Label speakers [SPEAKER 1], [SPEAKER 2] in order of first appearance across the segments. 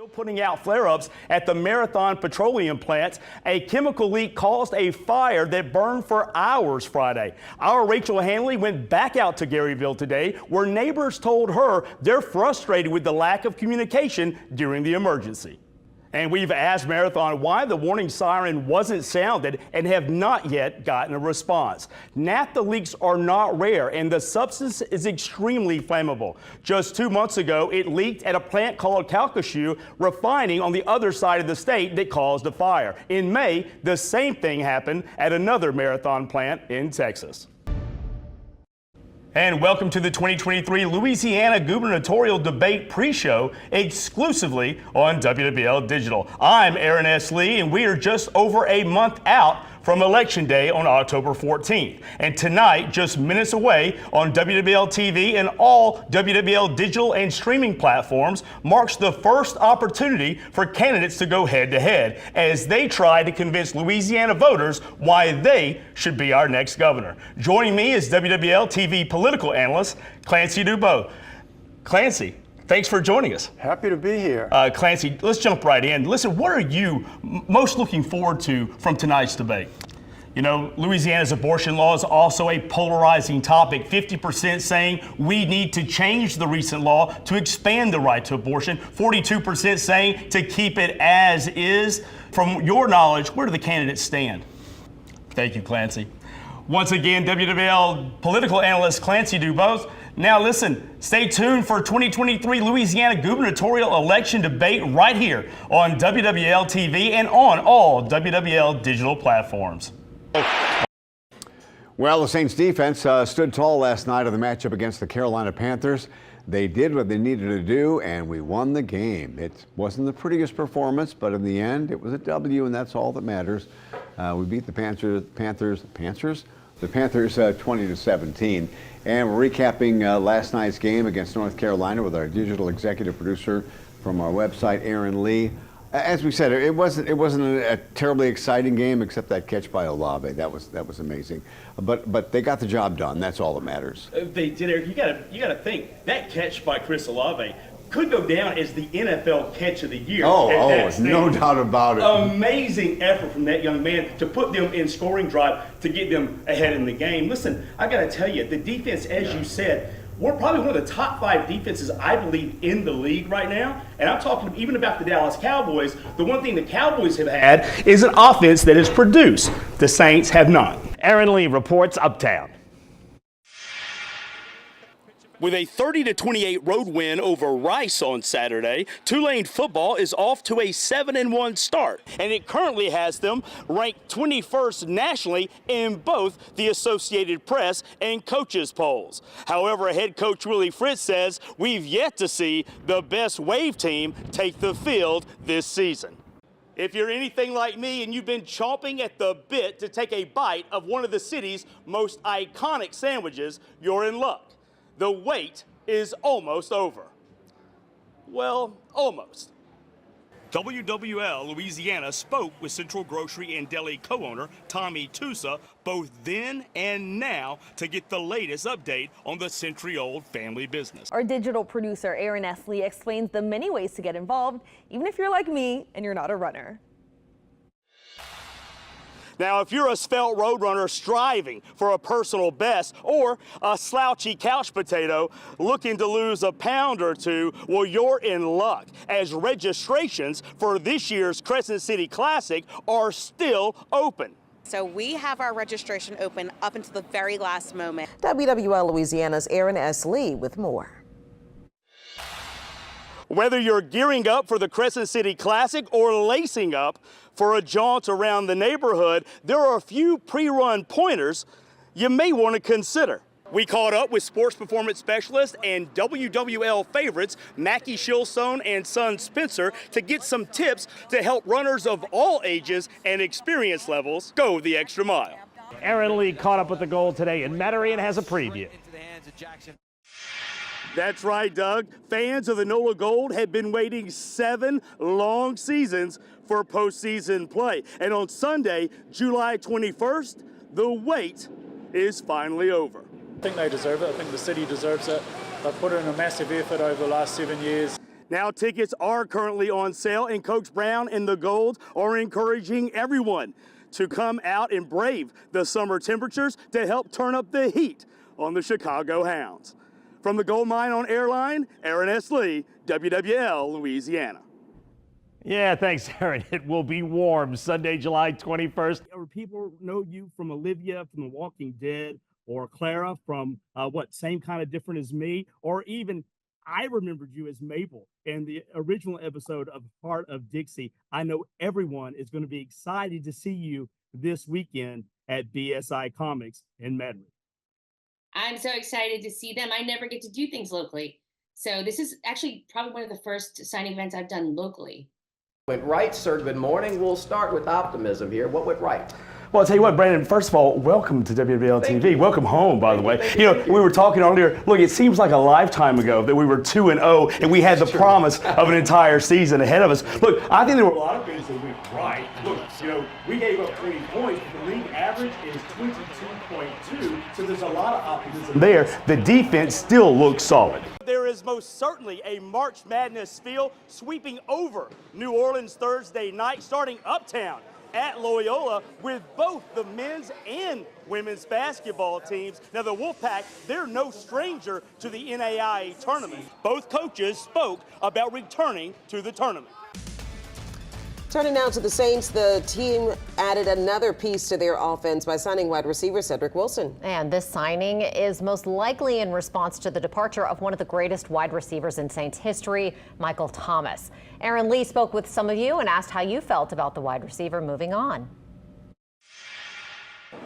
[SPEAKER 1] Still putting out flare-ups at the Marathon petroleum plants. A chemical leak caused a fire that burned for hours Friday. Our Rachel Hanley went back out to Garyville today, where neighbors told her they're frustrated with the lack of communication during the emergency. And we've asked Marathon why the warning siren wasn't sounded and have not yet gotten a response. Naphtha leaks are not rare, and the substance is extremely flammable. Just 2 months ago, it leaked at a plant called Calcasieu Refining on the other side of the state that caused a fire. In May, the same thing happened at another Marathon plant in Texas. And welcome to the 2023 Louisiana gubernatorial debate pre-show exclusively on WWL Digital. I'm Aaron S. Lee, and we are just over a month out from Election Day on October 14th. And tonight, just minutes away on WWL TV and all WWL digital and streaming platforms, marks the first opportunity for candidates to go head-to-head as they try to convince Louisiana voters why they should be our next governor. Joining me is WWL TV political analyst Clancy Dubois. Clancy, thanks for joining us.
[SPEAKER 2] Happy to be here.
[SPEAKER 1] Clancy, let's jump right in. Listen, what are you most looking forward to from tonight's debate? You know, Louisiana's abortion law is also a polarizing topic. 50% saying we need to change the recent law to expand the right to abortion. 42% saying to keep it as is. From your knowledge, where do the candidates stand? Thank you, Clancy. Once again, WWL political analyst Clancy Dubois. Now listen, stay tuned for 2023 Louisiana gubernatorial election debate right here on WWL TV and on all WWL digital platforms.
[SPEAKER 3] Well, the Saints defense stood tall last night in the matchup against the Carolina Panthers. They did what they needed to do, and we won the game. It wasn't the prettiest performance, but in the end, it was a W, and that's all that matters. We beat the Panthers 20-17. And we're recapping last night's game against North Carolina with our digital executive producer from our website, Aaron Lee. As we said, it wasn't a terribly exciting game except that catch by Olave. That was amazing. But they got the job done. That's all that matters.
[SPEAKER 1] They did, Eric. You gotta think that catch by Chris Olave could go down as the NFL catch of the year.
[SPEAKER 3] No doubt about it.
[SPEAKER 1] Amazing effort from that young man to put them in scoring drive to get them ahead in the game. Listen, I got to tell you, the defense, as you said, we're probably one of the top 5 defenses, I believe, in the league right now. And I'm talking even about the Dallas Cowboys. The one thing the Cowboys have had is an offense that has produced. The Saints have not. Aaron Lee reports Uptown. With a 30-28 road win over Rice on Saturday, Tulane football is off to a 7-1 start, and it currently has them ranked 21st nationally in both the Associated Press and coaches polls. However, head coach Willie Fritz says we've yet to see the best Wave team take the field this season. If you're anything like me and you've been chomping at the bit to take a bite of one of the city's most iconic sandwiches, you're in luck. The wait is almost over. Well, almost. WWL Louisiana spoke with Central Grocery and Deli co-owner Tommy Tusa both then and now to get the latest update on the century-old family business.
[SPEAKER 4] Our digital producer Aaron S. Lee explains the many ways to get involved, even if you're like me and you're not a runner.
[SPEAKER 1] Now, if you're a svelte road runner striving for a personal best or a slouchy couch potato looking to lose a pound or two, well, you're in luck, as registrations for this year's Crescent City Classic are still open.
[SPEAKER 5] So we have our registration open up until the very last moment.
[SPEAKER 6] WWL Louisiana's Aaron S. Lee with more.
[SPEAKER 1] Whether you're gearing up for the Crescent City Classic or lacing up for a jaunt around the neighborhood, there are a few pre-run pointers you may want to consider. We caught up with sports performance specialist and WWL favorites Mackie Shilstone and son Spencer to get some tips to help runners of all ages and experience levels go the extra mile.
[SPEAKER 7] Aaron Lee caught up with the goal today, and Metairie has a preview.
[SPEAKER 1] That's right, Doug. Fans of the NOLA Gold have been waiting 7 long seasons for postseason play. And on Sunday, July 21st, the wait is finally over.
[SPEAKER 2] I think they deserve it. I think the city deserves it. They've put in a massive effort over the last 7 years.
[SPEAKER 1] Now tickets are currently on sale, and Coach Brown and the Golds are encouraging everyone to come out and brave the summer temperatures to help turn up the heat on the Chicago Hounds. From the Gold Mine on Airline, Aaron S. Lee, WWL, Louisiana.
[SPEAKER 7] Yeah, thanks, Aaron. It will be warm Sunday, July 21st. People know you from Olivia from The Walking Dead, or Clara from Same Kind of Different as Me, or even I remembered you as Mabel in the original episode of Heart of Dixie. I know everyone is going to be excited to see you this weekend at BSI Comics in Metairie.
[SPEAKER 2] I'm so excited to see them. I never get to do things locally. So this is actually probably one of the first signing events I've done locally.
[SPEAKER 8] Went right, sir. Good morning. We'll start with optimism here. What went right?
[SPEAKER 1] Well, I'll tell you what, Brandon, first of all, welcome to WWL TV. Welcome home, by the way. You know, we were talking earlier, look, it seems like a lifetime ago that we were 2-0 and we had the promise of an entire season ahead of us. Look, I think there were a lot of things that went right. Look, you know, we gave up 20 points, but the league average is 22.2, so there's a lot of optimism there. The defense still looks solid. There is most certainly a March Madness feel sweeping over New Orleans Thursday night, starting uptown at Loyola with both the men's and women's basketball teams. Now the Wolfpack, they're no stranger to the NAIA tournament. Both coaches spoke about returning to the tournament.
[SPEAKER 6] Turning now to the Saints, the team added another piece to their offense by signing wide receiver Cedric Wilson.
[SPEAKER 9] And this signing is most likely in response to the departure of one of the greatest wide receivers in Saints history, Michael Thomas. Aaron Lee spoke with some of you and asked how you felt about the wide receiver moving on.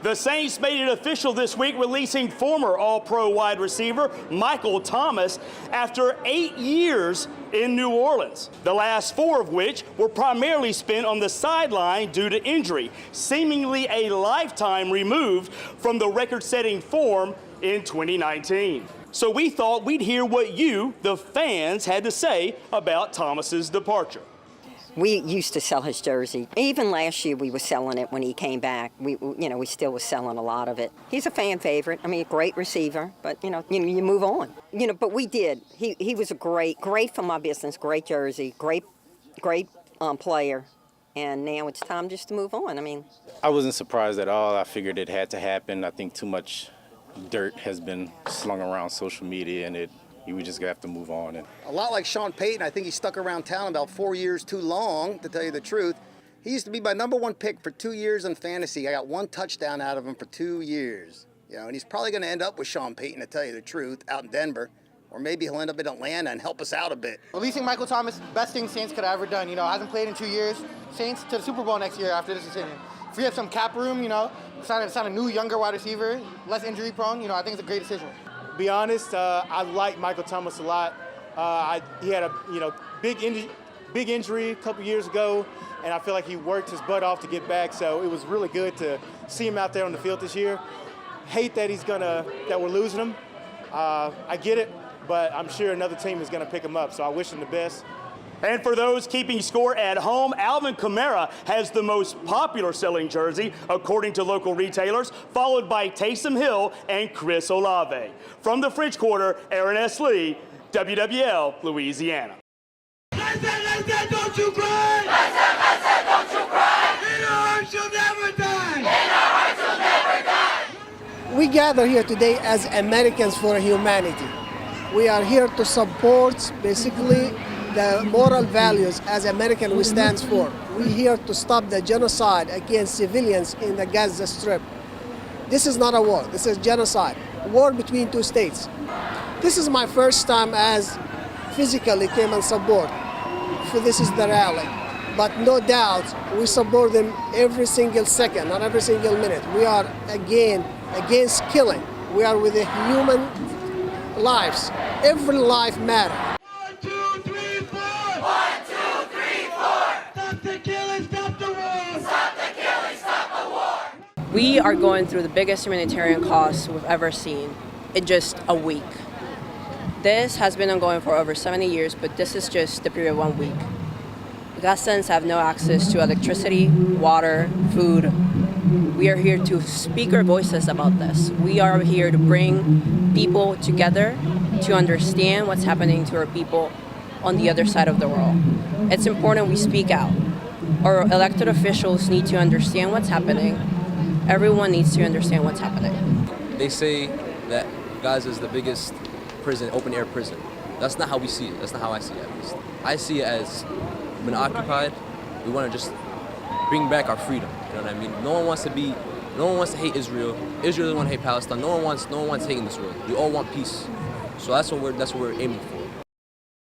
[SPEAKER 1] The Saints made it official this week, releasing former All-Pro wide receiver Michael Thomas after 8 years in New Orleans, the last 4 of which were primarily spent on the sideline due to injury, seemingly a lifetime removed from the record-setting form in 2019. So we thought we'd hear what you, the fans, had to say about Thomas's departure.
[SPEAKER 10] We used to sell his jersey. Even last year we were selling it when he came back. We still was selling a lot of it. He's a fan favorite. I mean, a great receiver, but you move on. But we did. He was a great for my business, great jersey, great player. And now it's time just to move on. I mean,
[SPEAKER 11] I wasn't surprised at all. I figured it had to happen. I think too much dirt has been slung around social media, and we just have to move on. And
[SPEAKER 12] a lot like Sean Payton, I think he stuck around town about 4 years too long, to tell you the truth. He used to be my #1 pick for 2 years in fantasy. I got 1 touchdown out of him for 2 years. And he's probably going to end up with Sean Payton, to tell you the truth, out in Denver. Or maybe he'll end up in Atlanta and help us out a bit.
[SPEAKER 13] Releasing Michael Thomas, best thing Saints could have ever done. Hasn't played in 2 years. Saints to the Super Bowl next year after this decision. If we have some cap room, sign a new, younger wide receiver, less injury prone, I think it's a great decision.
[SPEAKER 14] Be honest, I like Michael Thomas a lot. He had a big injury a couple years ago, and I feel like he worked his butt off to get back. So it was really good to see him out there on the field this year. Hate that that we're losing him. I get it, but I'm sure another team is gonna pick him up. So I wish him the best.
[SPEAKER 1] And for those keeping score at home, Alvin Kamara has the most popular selling jersey, according to local retailers, followed by Taysom Hill and Chris Olave. From the French Quarter, Aaron S. Lee, WWL, Louisiana.
[SPEAKER 15] Don't you cry! Don't you cry! In our hearts you'll never die! In our hearts you'll never die!
[SPEAKER 16] We gather here today as Americans for Humanity. We are here to support, basically, the moral values as American we stand for. We're here to stop the genocide against civilians in the Gaza Strip. This is not a war, this is genocide. A war between 2 states. This is my first time as physically came and support. For this is the rally. But no doubt, we support them every single second, not every single minute. We are, again, against killing. We are with the human lives. Every life matters.
[SPEAKER 17] We are going through the biggest humanitarian costs we've ever seen in just a week. This has been ongoing for over 70 years, but this is just the period of 1 week. Gazans have no access to electricity, water, food. We are here to speak our voices about this. We are here to bring people together to understand what's happening to our people on the other side of the world. It's important we speak out. Our elected officials need to understand what's happening. Everyone needs to understand what's happening.
[SPEAKER 18] They say that Gaza is the biggest prison, open-air prison. That's not how we see it. That's not how I see it, at least. I see it as we've been occupied. We want to just bring back our freedom. You know what I mean? No one wants to hate Israel. Israel doesn't want to hate Palestine. No one wants hate in this world. We all want peace. So that's what we're aiming for.